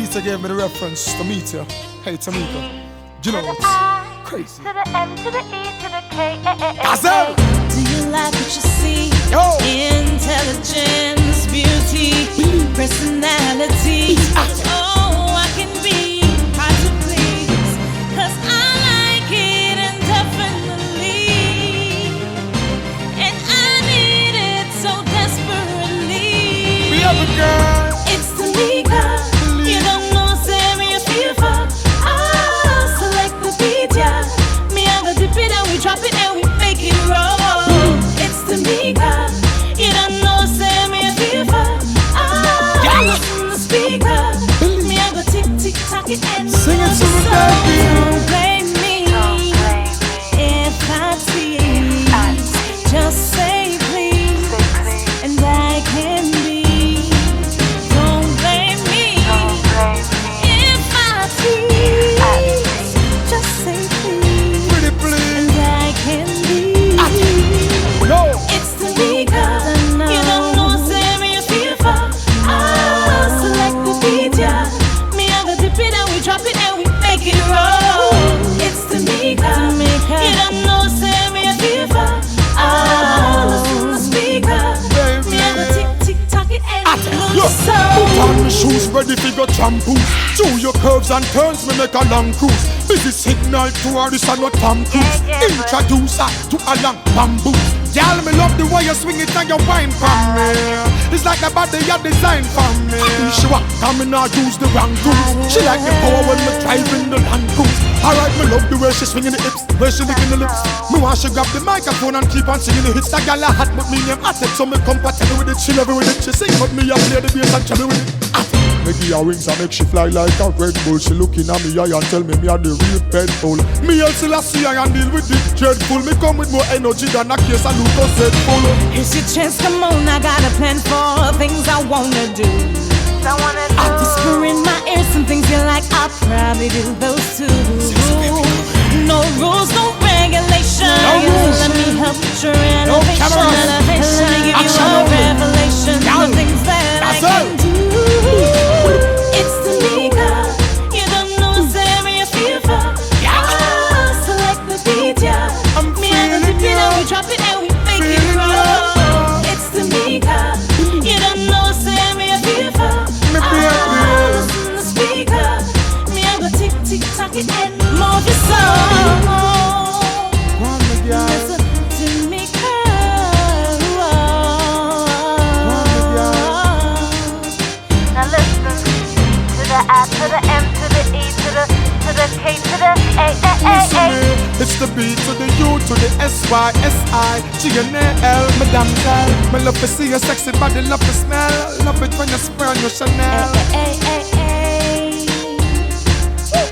Peter gave me the reference to meet you. Hey Tameka, you know it's crazy. To the M, to the E, to the K, Gazel! Do you like what you see? Yo! Intelligence, beauty, personality. Oh, I can be hard to please, 'cause I like it indefinitely, and I need it so desperately. We have a girl. It's Timeka. You don't know, say me a Feel Fah. Select the beat, yeah. Me I go dip it and we drop it and we make it roll. It's Timeka. You don't know, say me a Feel Fah. Listen the speaker. Me I go tick tick tock it and Sing it to me, baby. Don't blame me if I tease. Just say please, and I can be. Don't blame me if I tease. Just say please, Pretty please. and I can be. Yo! It's Timeka. You don't know, say me a Feel Fah. Select the beat, yeah. Me I go dip it and we drop it and we make it roll. It's Timeka. You don't know, say me a Feel Fah. Listen the speaker. Me I go tick tick tock it and Yo, lose so. put on my shoes, ready for go shampoo. Through your curves and turns, me make a long cruise. Busy signal to her, this are not Tom Cruise. Introduce her to a long bamboo. Y'all, me love the way you swing it and you wine for me. It's like the body you designed for me. She walk, come and I use the wrong tools. She like the power when me driving the Land Cruise. Alright, me love the way she swinging the hips, where she licking the lips. Me want she grab the microphone and keep on singing the hits. That gal a hot, but me name Attic, so me compatible with it. She love it with it. She sing, but me a play the bass and chubby with it. Make her wings and make she fly like a Red Bull. She looking at me eye and tell me a the real pet bull. Me and still a see her and deal with it dreadful. Me come with more energy than a case of Lucas said full. Here's your chance, come on, I got a plan for things I wanna do. I whisper in my ear some things you like, I'll probably do those too. No rules, no regulations. Let me help with your innovation. Let me give you a revelation of things that I can do. It's Timeka. You don't know, say me a Feel Fah. Select the beat, yeah. Me and the dip it and we drop it and we make it roll. It's Timeka. You don't know, say me a Feel Fah. Listen the speaker. Me I go tick tick tock it and move your soul. Listen to me, Now listen. To the I, to the M, to the E, to the K, to the A. Listen me, it's the B to the U to the SYSIGNAL. Madame Gal, me love to see your sexy body, love to smell. Love it when you spray on your Chanel.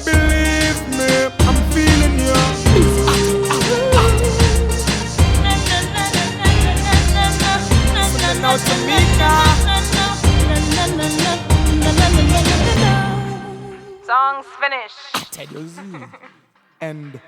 Believe me, I'm feeling you. Now Timeka. Song's finished. And